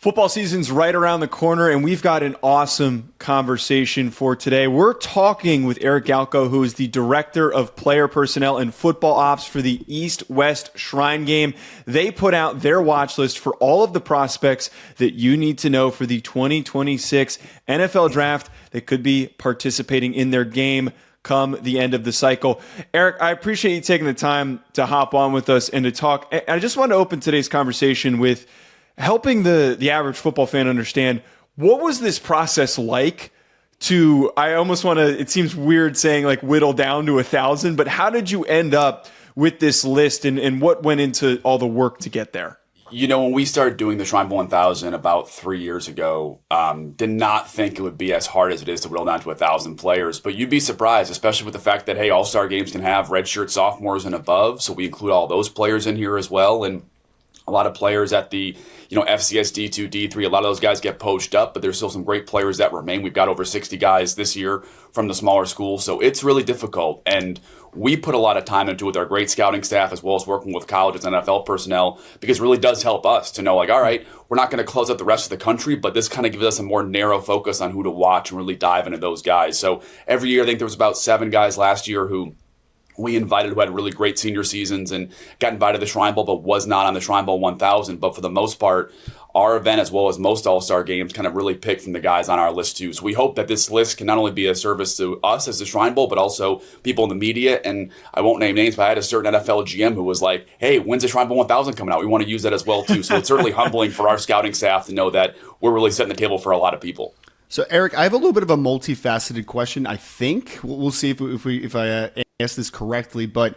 Football season's right around the corner, and we've got an awesome conversation for today. We're talking with Eric Galko, who is the Director of Player Personnel and Football Ops for the East-West Shrine Game. They put out their watch list for all of the prospects that you need to know for the 2026 NFL Draft that could be participating in their game come the end of the cycle. Eric, I appreciate you taking the time to hop on with us and to talk. I just want to open today's conversation with helping the average football fan understand what was this process like to, I almost want to, it seems weird saying like whittle down to 1,000, but how did you end up with this list and what went into all the work to get there? You know, when we started doing the Shrine Bowl 1000 about 3 years ago, did not think it would be as hard as it is to whittle down to 1,000 players. But you'd be surprised, especially with the fact that, hey, all-star games can have redshirt sophomores and above. So we include all those players in here as well. And a lot of players at the, FCS D2, D3, a lot of those guys get poached up, but there's still some great players that remain. We've got over 60 guys this year from the smaller schools, so it's really difficult. And we put a lot of time into it with our great scouting staff as well as working with colleges and NFL personnel, because it really does help us to know, like, all right, we're not going to close out the rest of the country, but this kind of gives us a more narrow focus on who to watch and really dive into those guys. So every year, I think there was about 7 guys last year who we invited who had really great senior seasons and got invited to the Shrine Bowl, but was not on the Shrine Bowl 1000. But for the most part, our event, as well as most all-star games, kind of really picked from the guys on our list too. So we hope that this list can not only be a service to us as the Shrine Bowl, but also people in the media. And I won't name names, but I had a certain NFL GM who was like, hey, when's the Shrine Bowl 1000 coming out? We want to use that as well too. So it's certainly humbling for our scouting staff to know that we're really setting the table for a lot of people. So, Eric, I have a little bit of a multifaceted question. I think we'll see if I ask this correctly, but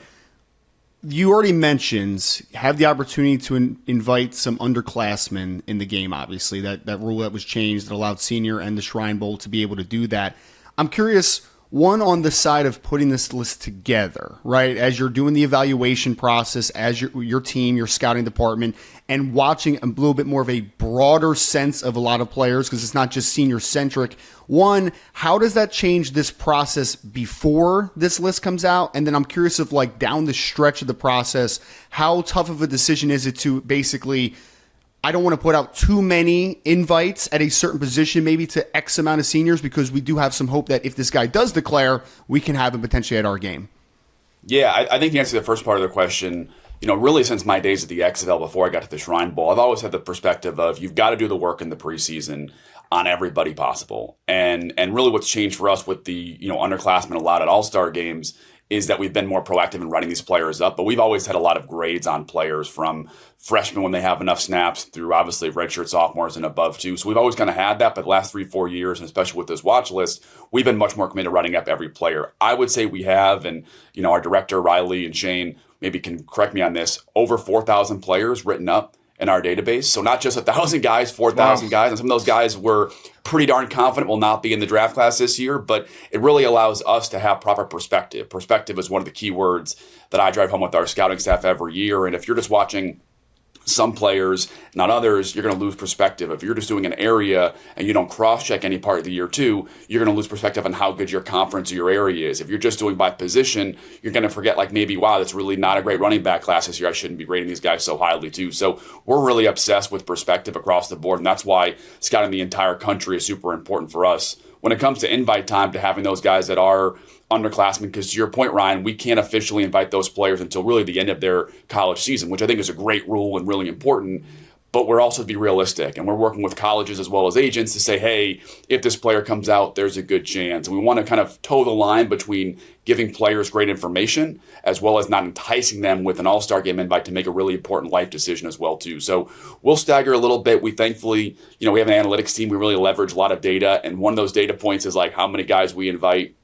you already mentioned have the opportunity to invite some underclassmen in the game. Obviously, that rule that was changed that allowed senior and the Shrine Bowl to be able to do that. I'm curious. One, on the side of putting this list together, right, as you're doing the evaluation process, as your team, your scouting department, and watching a little bit more of a broader sense of a lot of players, because it's not just senior-centric. One, how does that change this process before this list comes out? And then I'm curious of, like, down the stretch of the process, how tough of a decision is it to basically, I don't want to put out too many invites at a certain position, maybe to X amount of seniors, because we do have some hope that if this guy does declare, we can have him potentially at our game. Yeah, I think to answer the first part of the question, really since my days at the XFL before I got to the Shrine Bowl, I've always had the perspective of you've got to do the work in the preseason on everybody possible. And really what's changed for us with the, underclassmen allowed at all-star games is that we've been more proactive in writing these players up. But we've always had a lot of grades on players from freshmen when they have enough snaps through obviously redshirt sophomores and above too. So we've always kind of had that. But the last 3-4 years, and especially with this watch list, we've been much more committed to writing up every player. I would say we have, and our director, Riley and Shane, maybe can correct me on this, over 4,000 players written up in our database. So not just 1,000 guys, 4,000 guys. And some of those guys were pretty darn confident will not be in the draft class this year, but it really allows us to have proper perspective. Perspective is one of the key words that I drive home with our scouting staff every year. And if you're just watching some players, not others, you're going to lose perspective. If you're just doing an area and you don't cross-check any part of the year too, you're going to lose perspective on how good your conference or your area is. If you're just doing by position, you're going to forget, like, maybe, wow, that's really not a great running back class this year. I shouldn't be rating these guys so highly too. So we're really obsessed with perspective across the board, and that's why scouting the entire country is super important for us. When it comes to invite time, to having those guys that are underclassmen, because to your point, Ryan, we can't officially invite those players until really the end of their college season, which I think is a great rule and really important. But we're also to be realistic, and we're working with colleges as well as agents to say, hey, if this player comes out, there's a good chance. And we want to kind of toe the line between giving players great information as well as not enticing them with an all-star game invite to make a really important life decision as well too. So we'll stagger a little bit. We thankfully, we have an analytics team. We really leverage a lot of data, and one of those data points is like how many guys we invite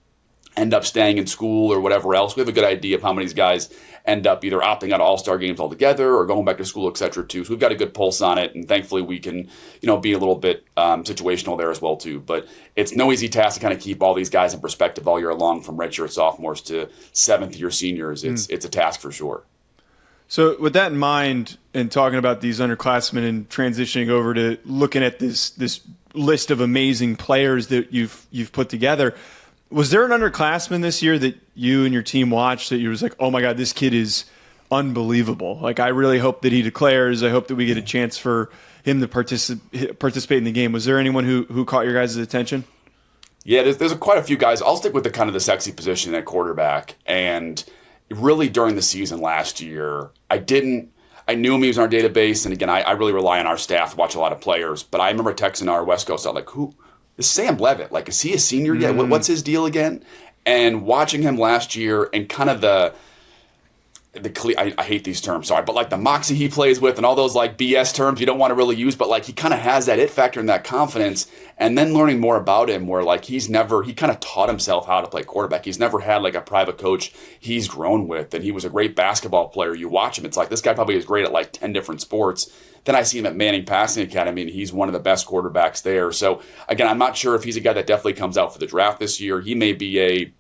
end up staying in school or whatever else. We have a good idea of how many of these guys end up either opting out of all-star games altogether or going back to school, et cetera, too. So we've got a good pulse on it, and thankfully we can, be a little bit situational there as well, too. But it's no easy task to kind of keep all these guys in perspective all year long, from redshirt sophomores to seventh-year seniors. It's a task for sure. So with that in mind, and talking about these underclassmen and transitioning over to looking at this list of amazing players that you've put together, was there an underclassman this year that you and your team watched that you was like, oh my God, this kid is unbelievable. Like, I really hope that he declares. I hope that we get a chance for him to participate in the game. Was there anyone who caught your guys' attention? Yeah, there's quite a few guys. I'll stick with the kind of the sexy position at quarterback. And really during the season last year, I knew him, he was in our database. And again, I really rely on our staff to watch a lot of players. But I remember texting our West Coast out, like, who is Sam Levitt? Like, is he a senior yet? What's his deal again? And watching him last year and kind of I hate these terms, sorry, but like the moxie he plays with and all those like BS terms you don't want to really use, but like he kind of has that it factor and that confidence. And then learning more about him where like he kind of taught himself how to play quarterback. He's never had like a private coach he's grown with, and he was a great basketball player. You watch him, it's like this guy probably is great at like 10 different sports. Then I see him at Manning Passing Academy, and he's one of the best quarterbacks there. So again, I'm not sure if he's a guy that definitely comes out for the draft this year. He may be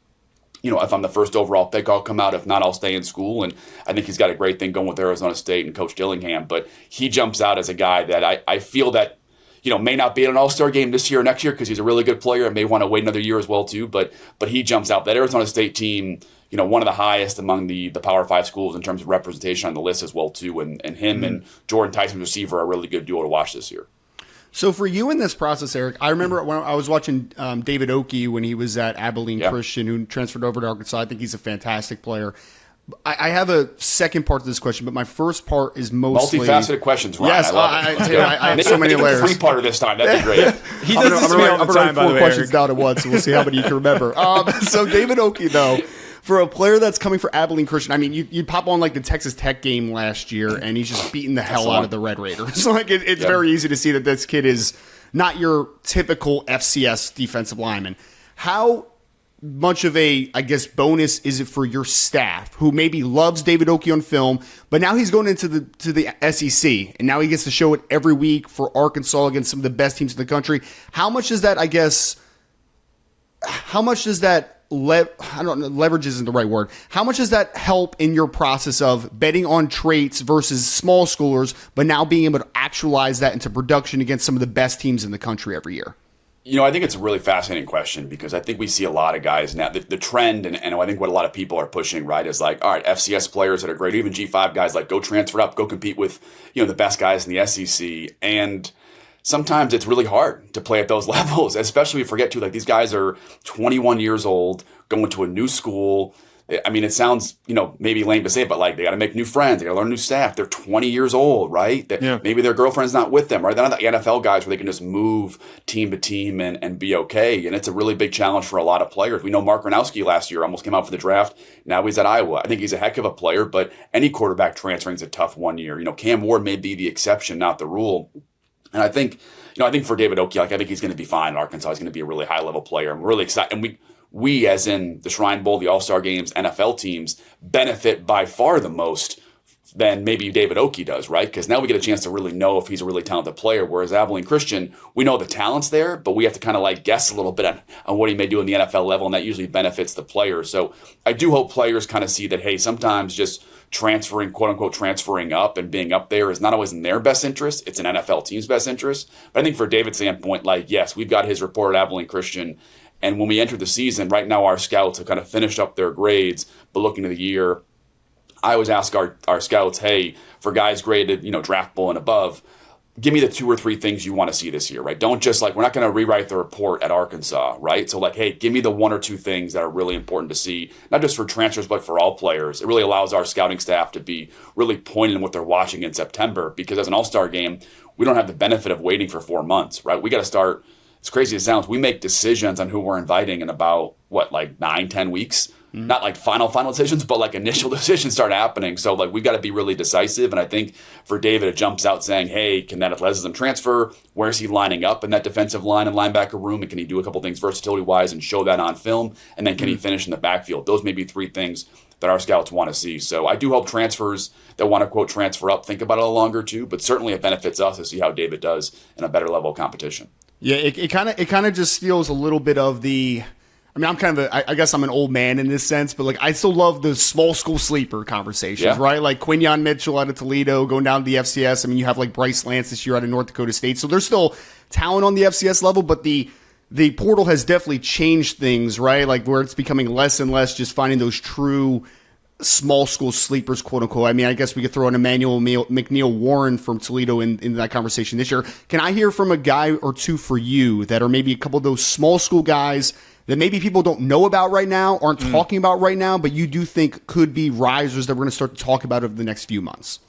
if I'm the first overall pick, I'll come out. If not, I'll stay in school. And I think he's got a great thing going with Arizona State and Coach Dillingham. But he jumps out as a guy that I feel that, may not be at an all-star game this year or next year because he's a really good player and may want to wait another year as well too. But he jumps out. That Arizona State team, one of the highest among the Power 5 schools in terms of representation on the list as well too. And him and Jordan Tyson, receiver, are a really good duo to watch this year. So for you in this process, Eric, I remember when I was watching David Oakey when he was at Abilene Christian, who transferred over to Arkansas. I think he's a fantastic player. I have a second part to this question, but my first part is mostly multifaceted questions. Ryan. Yes, I have so many layers. Three-parter this time. That'd be great. He does this to me all the time, by the way, questions Eric. down at once, and we'll see how many you can remember. So David Oakey, though, for a player that's coming for Abilene Christian, I mean, you pop on like the Texas Tech game last year, and he's just beating the hell out of the Red Raiders. So like it's very easy to see that this kid is not your typical FCS defensive lineman. How much of a, I guess, bonus is it for your staff who maybe loves David Oakey on film, but now he's going into the SEC, and now he gets to show it every week for Arkansas against some of the best teams in the country? How much does that, I don't know, leverage isn't the right word. How much does that help in your process of betting on traits versus small schoolers, but now being able to actualize that into production against some of the best teams in the country every year? I think it's a really fascinating question because I think we see a lot of guys now. The trend, and I think what a lot of people are pushing, right, is like, all right, FCS players that are great, even G5 guys, like go transfer up, go compete with, the best guys in the SEC. And sometimes it's really hard to play at those levels, especially if you forget, too, like these guys are 21 years old, going to a new school. I mean, it sounds, maybe lame to say it, but like they got to make new friends. They got to learn new staff. They're 20 years old, right? Maybe their girlfriend's not with them, right? They're not the NFL guys where they can just move team to team and be okay. And it's a really big challenge for a lot of players. We know Mark Gronowski last year almost came out for the draft. Now he's at Iowa. I think he's a heck of a player, but any quarterback transferring is a tough 1 year. Cam Ward may be the exception, not the rule. And I think for David Oakey, I think he's going to be fine in Arkansas. He's going to be a really high-level player. I'm really excited. And we, as in the Shrine Bowl, the All-Star Games, NFL teams, benefit by far the most than maybe David Oakey does, right? Because now we get a chance to really know if he's a really talented player, whereas Abilene Christian, we know the talent's there, but we have to kind of like guess a little bit on what he may do in the NFL level, and that usually benefits the player. So I do hope players kind of see that, hey, sometimes just transferring, quote-unquote, transferring up and being up there is not always in their best interest. It's an NFL team's best interest. But I think for David's standpoint, like, yes, we've got his report at Abilene Christian, and when we enter the season, right now our scouts have kind of finished up their grades, but looking at the year, I always ask our scouts, hey, for guys graded, draft bull and above, give me the 2 or 3 things you want to see this year, right? Don't just we're not going to rewrite the report at Arkansas, right? So hey, give me the 1 or 2 things that are really important to see, not just for transfers, but for all players. It really allows our scouting staff to be really pointed in what they're watching in September, because as an all-star game, we don't have the benefit of waiting for 4 months, right? We got to start, as crazy as it sounds, we make decisions on who we're inviting in about, 9-10 weeks? Mm-hmm. Not like final decisions, but initial decisions start happening. So we've got to be really decisive. And I think for David, it jumps out saying, hey, can that athleticism transfer? Where's he lining up in that defensive line and linebacker room? And can he do a couple things versatility-wise and show that on film? And then can he finish in the backfield? Those may be 3 things that our scouts want to see. So I do hope transfers that want to, quote, transfer up think about it a little longer too. But certainly it benefits us to see how David does in a better level of competition. Yeah, it kind of just steals a little bit of the. I mean, I'm kind of I guess I'm an old man in this sense, but I still love the small school sleeper conversations, right? Like Quinyon Mitchell out of Toledo going down to the FCS. I mean, you have Bryce Lance this year out of North Dakota State. So there's still talent on the FCS level, but the portal has definitely changed things, right? Where it's becoming less and less just finding those true small school sleepers, quote unquote. I mean, I guess we could throw in Emmanuel McNeil Warren from Toledo in that conversation this year. Can I hear from a guy or two for you that are maybe a couple of those small school guys that maybe people don't know about right now, aren't talking about right now, but you do think could be risers that we're going to start to talk about over the next few months?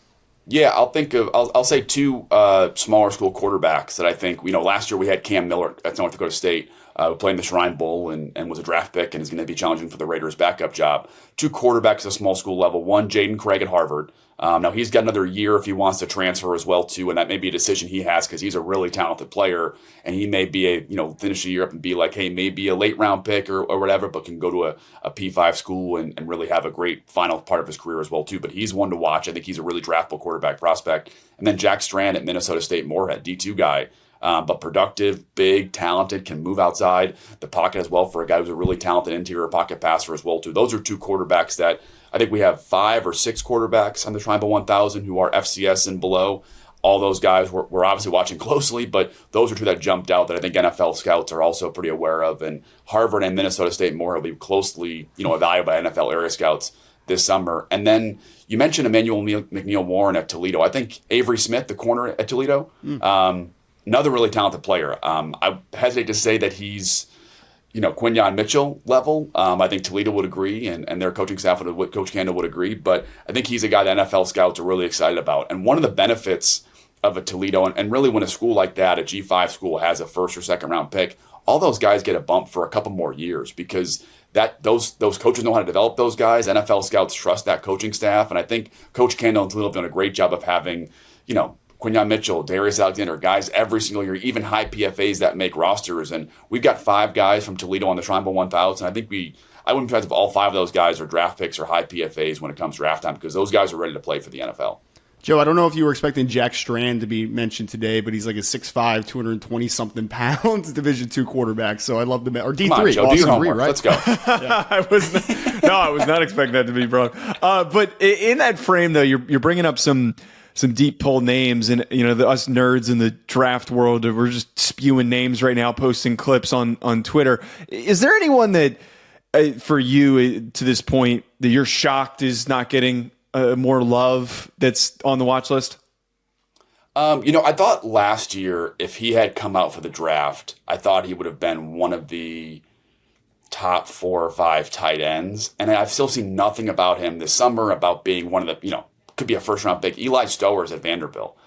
Yeah, I'll say two smaller school quarterbacks that I think, last year we had Cam Miller at North Dakota State, who played in the Shrine Bowl and was a draft pick and is going to be challenging for the Raiders' backup job. Two quarterbacks at a small school level. One, Jaden Craig at Harvard. Now he's got another year if he wants to transfer as well too, and that may be a decision he has because he's a really talented player, and he may be finish the year up and be like, hey, maybe a late round pick or whatever, but can go to a P5 school and really have a great final part of his career as well too. But he's one to watch. I think he's a really draftable quarterback prospect. And then Jack Strand at Minnesota State Moorhead, D2 guy. But productive, big, talented, can move outside the pocket as well for a guy who's a really talented interior pocket passer as well too. Those are two quarterbacks that I think we have 5 or 6 quarterbacks on the Triangle 1000 who are FCS and below. All those guys we're obviously watching closely, but those are two that jumped out that I think NFL scouts are also pretty aware of. And Harvard and Minnesota State Moorhead will be closely evaluated by NFL area scouts this summer. And then you mentioned Emmanuel McNeil Warren at Toledo. I think Avery Smith, the corner at Toledo, another really talented player. I hesitate to say that he's, Quinyon Mitchell level. I think Toledo would agree, and their coaching staff, Coach Candle would agree. But I think he's a guy that NFL scouts are really excited about. And one of the benefits of a Toledo, and really when a school like that, a G5 school, has a first or second round pick, all those guys get a bump for a couple more years because those coaches know how to develop those guys. NFL scouts trust that coaching staff, and I think Coach Candle and Toledo have done a great job of having, Quinyon Mitchell, Darius Alexander, guys every single year, even high PFAs that make rosters. And we've got 5 guys from Toledo on the Triangle 1000. I wouldn't be surprised if all 5 of those guys are draft picks or high PFAs when it comes draft time because those guys are ready to play for the NFL. Joe, I don't know if you were expecting Jack Strand to be mentioned today, but he's like a 6'5", 220-something pounds Division II quarterback. So I'd love to or D3. Come on, Joe, do your homework. Right? Let's go. Yeah. I was not expecting that to be brought. But in that frame, though, you're bringing up some deep pull names, and us nerds in the draft world, we're just spewing names right now, posting clips on Twitter. Is there anyone that, for you to this point, that you're shocked is not getting more love that's on the watch list? I thought last year if he had come out for the draft, I thought he would have been one of the top 4 or 5 tight ends, and I've still seen nothing about him this summer about being one of the could be a first-round pick. Eli Stowers at Vanderbilt,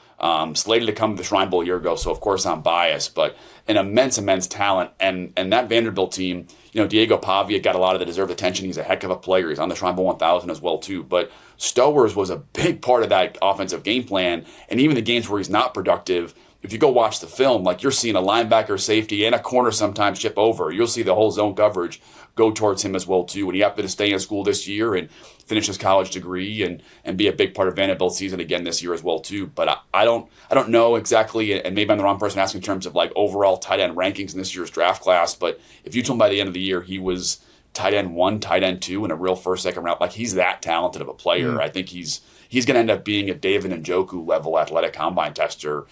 slated to come to the Shrine Bowl a year ago, so of course I'm biased, but an immense talent. And that Vanderbilt team, Diego Pavia got a lot of the deserved attention. He's a heck of a player. He's on the Shrine Bowl 1000 as well, too. But Stowers was a big part of that offensive game plan, and even the games where he's not productive, if you go watch the film, you're seeing a linebacker, safety, and a corner sometimes chip over. You'll see the whole zone coverage go towards him as well, too. And he happened to stay in school this year and finish his college degree and be a big part of Vanderbilt's season again this year as well, too. But I don't know exactly, and maybe I'm the wrong person asking in terms of overall tight end rankings in this year's draft class. But if you told me by the end of the year he was tight end 1, tight end 2, and a real first, second round, he's that talented of a player. I think he's going to end up being a David Njoku level athletic combine tester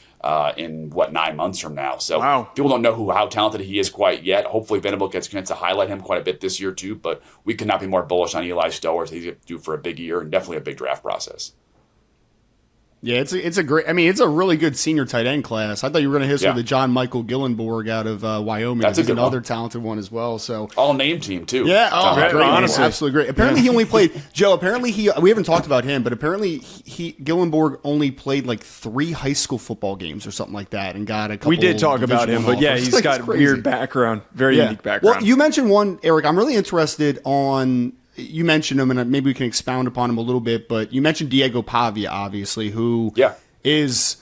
in 9 months from now. So wow. People don't know how talented he is quite yet. Hopefully Vanderbilt gets a chance to highlight him quite a bit this year too, but we could not be more bullish on Eli Stowers. He's due for a big year and definitely a big draft process. Yeah, it's a great. It's a really good senior tight end class. I thought you were going to hit with the John Michael Gillenborg out of Wyoming. That's He's another talented one as well. So all name team too. Yeah, great, honestly, absolutely great. Apparently he only played Joe. Apparently we haven't talked about him, but apparently Gillenborg only played 3 high school football games or something like that, and got a couple. We did talk about him, but yeah, he's got weird background, very unique background. Well, you mentioned one, Eric. I'm really interested on. You mentioned him, and maybe we can expound upon him a little bit. But you mentioned Diego Pavia, obviously, who is,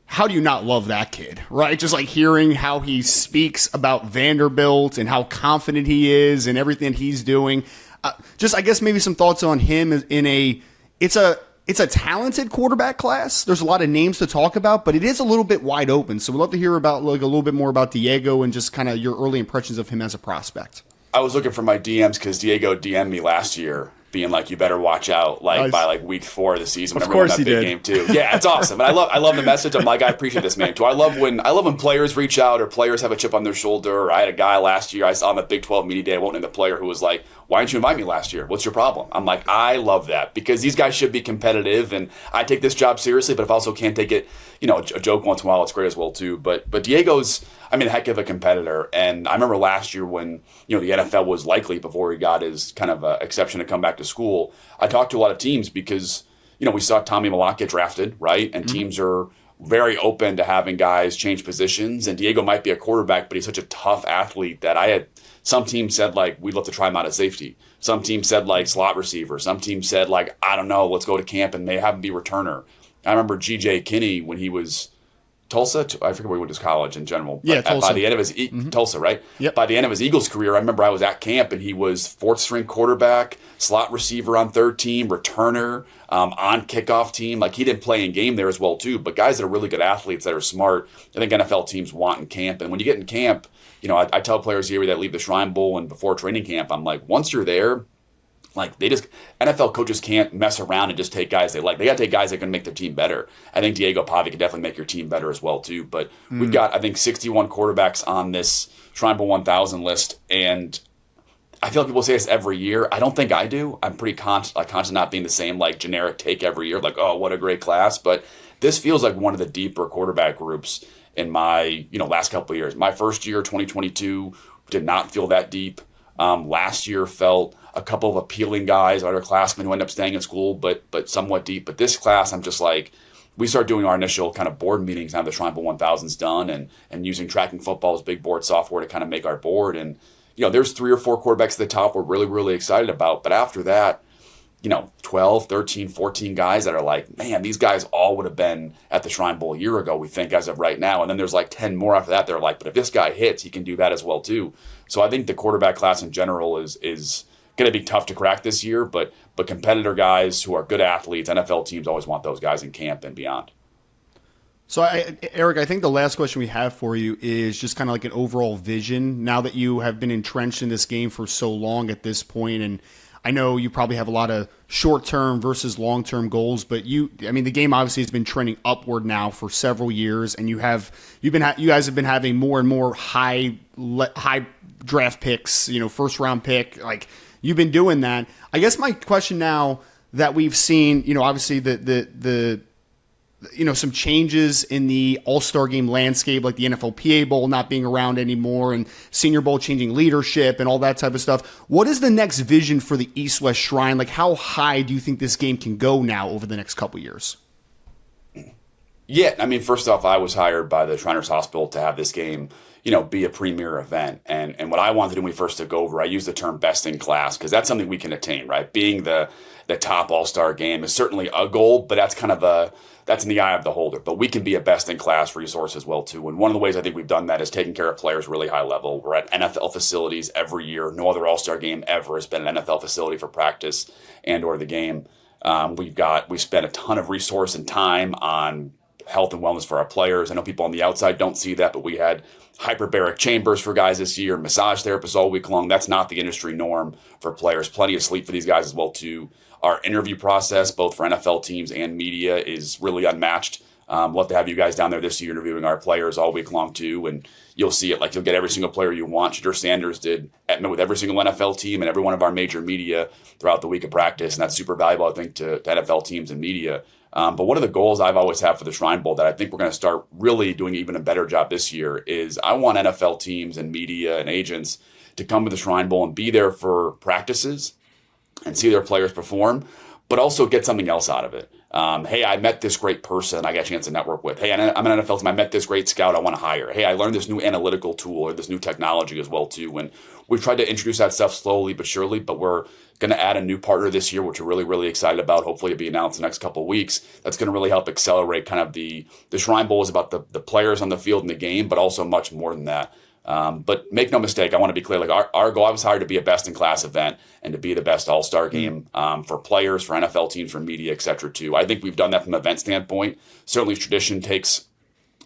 how do you not love that kid, right? Just hearing how he speaks about Vanderbilt and how confident he is and everything he's doing. I guess maybe some thoughts on him it's a talented quarterback class. There's a lot of names to talk about, but it is a little bit wide open. So we'd love to hear about a little bit more about Diego and just kind of your early impressions of him as a prospect. I was looking for my DMs because Diego DM'd me last year being like, "You better watch out!" Like Nice. by like week 4 of the season. Of Remember course that he big did. game too. Yeah, it's awesome, and I love the message. I'm like, I appreciate this man too. I love when players reach out or players have a chip on their shoulder. Or I had a guy last year I saw on the Big 12 media day. I won't name the player, who was like, "Why didn't you invite me last year? What's your problem?" I'm like, I love that, because these guys should be competitive, and I take this job seriously. But if I also can't take it, a joke once in a while, it's great as well too. But Diego's, a heck of a competitor. And I remember last year when, the NFL was likely, before he got his kind of exception to come back to school, I talked to a lot of teams because, we saw Tommy Malott get drafted, right? And teams are very open to having guys change positions. And Diego might be a quarterback, but he's such a tough athlete that I had some teams said, like, we'd love to try him out at safety. Some teams said, like, slot receiver. Some teams said, like, I don't know, let's go to camp and may have him be returner. I remember G.J. Kinney when he was Tulsa. I forget where he went to college in general. Yeah, Tulsa. By the end of his Tulsa, right? Yep. By the end of his Eagles career, I remember I was at camp and he was fourth string quarterback, slot receiver on third team, returner, on kickoff team. Like, he didn't play in game there as well too. But guys that are really good athletes that are smart, I think NFL teams want in camp. And when you get in camp, I tell players here that leave the Shrine Bowl and before training camp, I'm like, once you're there, like, NFL coaches can't mess around and just take guys they like. They got to take guys that can make their team better. I think Diego Pavi can definitely make your team better as well too. But we've got, I think, 61 quarterbacks on this Shrine Bowl 1000 list, and I feel like people say this every year. I don't think I do. I'm pretty conscious of not being the same, like, generic take every year, like, oh, what a great class. But this feels like one of the deeper quarterback groups in my last couple of years. My first year, 2022, did not feel that deep. Last year felt a couple of appealing guys, underclassmen who end up staying in school, but somewhat deep. But this class, I'm just like, we start doing our initial kind of board meetings now the Shrine Bowl 1000's done, and using Tracking Football's big board software to kind of make our board. And, there's 3 or 4 quarterbacks at the top we're really, really excited about. But after that, 12, 13, 14 guys that are like, man, these guys all would have been at the Shrine Bowl a year ago, we think, as of right now. And then there's like 10 more after that. They're like, but if this guy hits, he can do that as well too. So I think the quarterback class in general is going to be tough to crack this year, but competitor guys who are good athletes, NFL teams always want those guys in camp and beyond. So, Eric, I think the last question we have for you is just kind of like an overall vision. Now that you have been entrenched in this game for so long at this point, and I know you probably have a lot of short-term versus long-term goals, but the game obviously has been trending upward now for several years, and you guys have been having more and more high draft picks, first-round pick, like, you've been doing that. I guess my question now that we've seen, obviously the some changes in the All-Star Game landscape, like the NFLPA Bowl not being around anymore and Senior Bowl changing leadership and all that type of stuff. What is the next vision for the East-West Shrine? Like, how high do you think this game can go now over the next couple years? Yeah, first off, I was hired by the Shriners Hospital to have this game, be a premier event. And what I wanted to do when we first took over, I used the term best in class, because that's something we can attain, right? Being the top all-star game is certainly a goal, but that's kind of that's in the eye of the holder. But we can be a best in class resource as well too. And one of the ways I think we've done that is taking care of players really high level. We're at NFL facilities every year. No other all-star game ever has been an NFL facility for practice and or the game. We spent a ton of resource and time on health and wellness for our players. I know people on the outside don't see that, but we had hyperbaric chambers for guys this year, massage therapists all week long. That's not the industry norm for players. Plenty of sleep for these guys as well too. Our interview process, both for NFL teams and media, is really unmatched. Love to have you guys down there this year interviewing our players all week long too, and you'll see it. Like, you'll get every single player you want. Shadur Sanders met with every single NFL team and every one of our major media throughout the week of practice, and that's super valuable, I think, to NFL teams and media. But one of the goals I've always had for the Shrine Bowl that I think we're going to start really doing even a better job this year is I want NFL teams and media and agents to come to the Shrine Bowl and be there for practices and see their players perform, but also get something else out of it. Hey, I met this great person I got a chance to network with. Hey, I'm an NFL team. I met this great scout I want to hire. Hey, I learned this new analytical tool or this new technology as well too. And we've tried to introduce that stuff slowly but surely, but we're going to add a new partner this year, which we're really, really excited about. Hopefully it'll be announced in the next couple of weeks. That's going to really help accelerate kind of the Shrine Bowl is about the players on the field in the game, but also much more than that. But make no mistake, I want to be clear, like our goal, I was hired to be a best-in-class event and to be the best all-star game for players, for NFL teams, for media, et cetera, too. I think we've done that from an event standpoint. Certainly tradition takes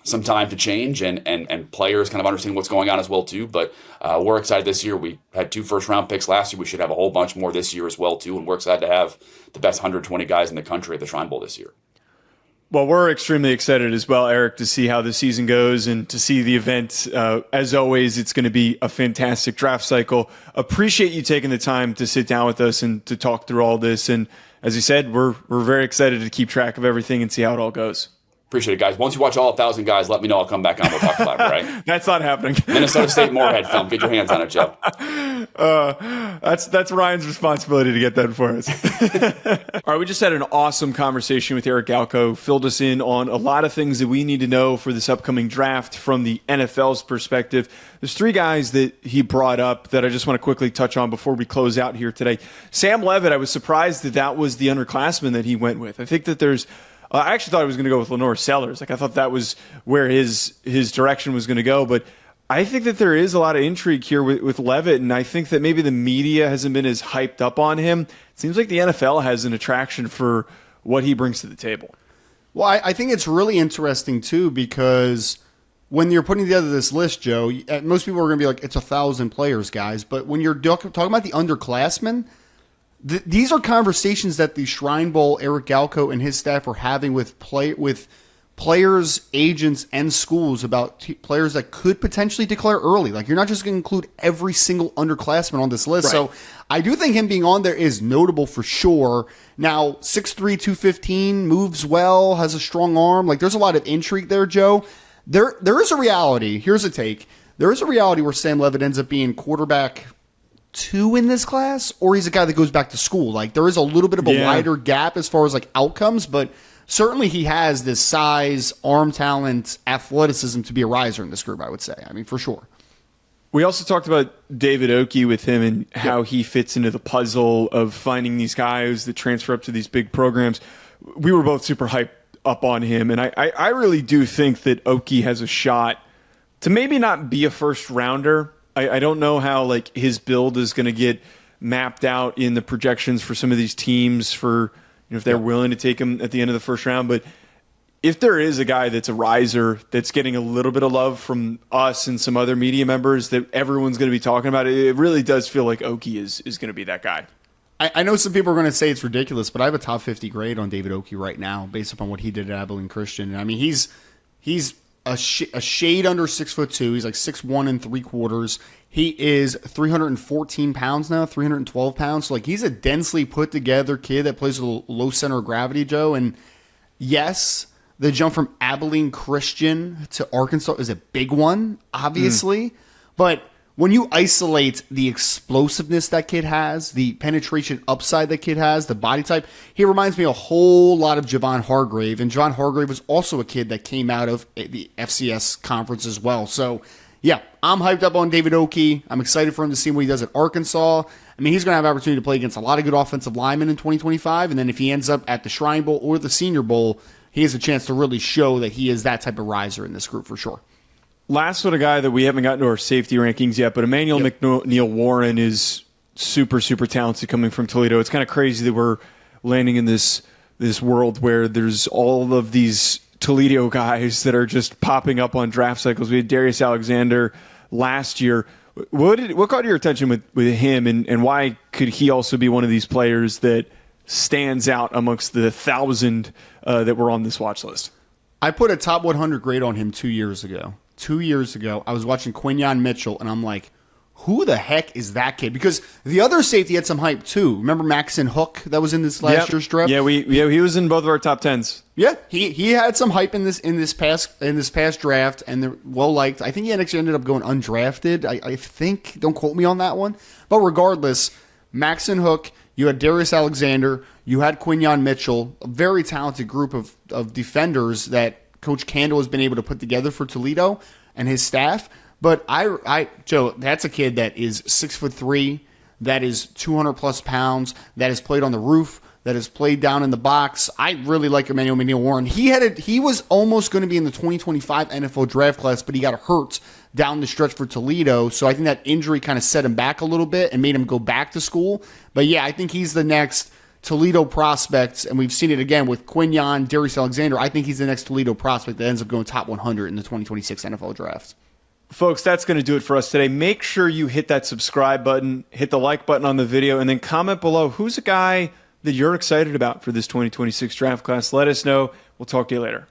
some time to change and players kind of understand what's going on as well too. But we're excited this year. We had 2 first-round picks last year. We should have a whole bunch more this year as well too. And we're excited to have the best 120 guys in the country at the Shrine Bowl this year. Well, we're extremely excited as well, Eric, to see how the season goes and to see the event. As always, it's going to be a fantastic draft cycle. Appreciate you taking the time to sit down with us and to talk through all this. And as you said, we're very excited to keep track of everything and see how it all goes. Appreciate it, guys. Once you watch all 1,000 guys, let me know. I'll come back on. We'll talk about it, right? That's not happening. Minnesota State Moorhead film. Get your hands on it, Joe. That's Ryan's responsibility to get that for us. All right, we just had an awesome conversation with Eric Galko. Filled us in on a lot of things that we need to know for this upcoming draft from the NFL's perspective. There's 3 guys that he brought up that I just want to quickly touch on before we close out here today. Sam Levitt, I was surprised that was the underclassman that he went with. I think that there's I actually thought he was going to go with Lenore Sellers. I thought that was where his direction was going to go. But I think that there is a lot of intrigue here with Levitt, and I think that maybe the media hasn't been as hyped up on him. It seems like the NFL has an attraction for what he brings to the table. Well, I think it's really interesting, too, because when you're putting together this list, Joe, most people are going to be like, it's 1,000 players, guys. But when you're talking about the underclassmen, these are conversations that the Shrine Bowl, Eric Galko and his staff are having with players, agents, and schools about players that could potentially declare early. Like, you're not just going to include every single underclassman on this list. Right. So I do think him being on there is notable for sure. Now, 6'3", 215, moves well, has a strong arm. Like, there's a lot of intrigue there, Joe. There is a reality. Here's a take. There is a reality where Sam Levitt ends up being quarterback 2 in this class, or he's a guy that goes back to school. Like, there is a little bit of a wider gap as far as like outcomes, but certainly he has this size, arm talent, athleticism to be a riser in this group, I would say. I mean, for sure. We also talked about David Oki with him and how he fits into the puzzle of finding these guys that transfer up to these big programs. We were both super hyped up on him, and I really do think that Oki has a shot to maybe not be a first rounder. I don't know how like his build is going to get mapped out in the projections for some of these teams for if they're willing to take him at the end of the first round. But if there is a guy that's a riser that's getting a little bit of love from us and some other media members that everyone's going to be talking about, it really does feel like Oki is going to be that guy. I know some people are going to say it's ridiculous, but I have a top 50 grade on David Oki right now based upon what he did at Abilene Christian. I mean, he's a shade under 6'2". He's like 6'1 3/4". He is 314 pounds now, 312 pounds. So like he's a densely put together kid that plays with a low center of gravity, Joe. And yes, the jump from Abilene Christian to Arkansas is a big one, obviously. But when you isolate the explosiveness that kid has, the penetration upside that kid has, the body type, he reminds me a whole lot of Javon Hargrave. And Javon Hargrave was also a kid that came out of the FCS conference as well. So, yeah, I'm hyped up on David Oki. I'm excited for him to see what he does at Arkansas. I mean, he's going to have opportunity to play against a lot of good offensive linemen in 2025. And then if he ends up at the Shrine Bowl or the Senior Bowl, he has a chance to really show that he is that type of riser in this group for sure. Last sort of guy that we haven't gotten to our safety rankings yet, but Emmanuel McNeil Warren is super, super talented coming from Toledo. It's kind of crazy that we're landing in this world where there's all of these Toledo guys that are just popping up on draft cycles. We had Darius Alexander last year. What caught your attention with him, and why could he also be one of these players that stands out amongst the 1,000 that were on this watch list? I put a top 100 grade on him 2 years ago. 2 years ago, I was watching Quinyon Mitchell, and I'm like, who the heck is that kid? Because the other safety had some hype, too. Remember Maxon Hook that was in this last year's draft? Yeah, he was in both of our top 10s. Yeah, he had some hype in this past draft, and they're well liked. I think he actually ended up going undrafted. I think, don't quote me on that one. But regardless, Maxon Hook, you had Darius Alexander, you had Quinyon Mitchell, a very talented group of defenders that Coach Candle has been able to put together for Toledo and his staff. But Joe, that's a kid that is 6'3", that is 200 plus pounds, that has played on the roof, that has played down in the box. I really like Emmanuel McNeil Warren. He was almost going to be in the 2025 NFL draft class, but he got hurt down the stretch for Toledo. So I think that injury kind of set him back a little bit and made him go back to school. But yeah, I think he's the next Toledo prospects, and we've seen it again with Quinyon, Darius Alexander. I think he's the next Toledo prospect that ends up going top 100 in the 2026 NFL Draft. Folks, that's going to do it for us today. Make sure you hit that subscribe button, hit the like button on the video, and then comment below who's a guy that you're excited about for this 2026 draft class. Let us know. We'll talk to you later.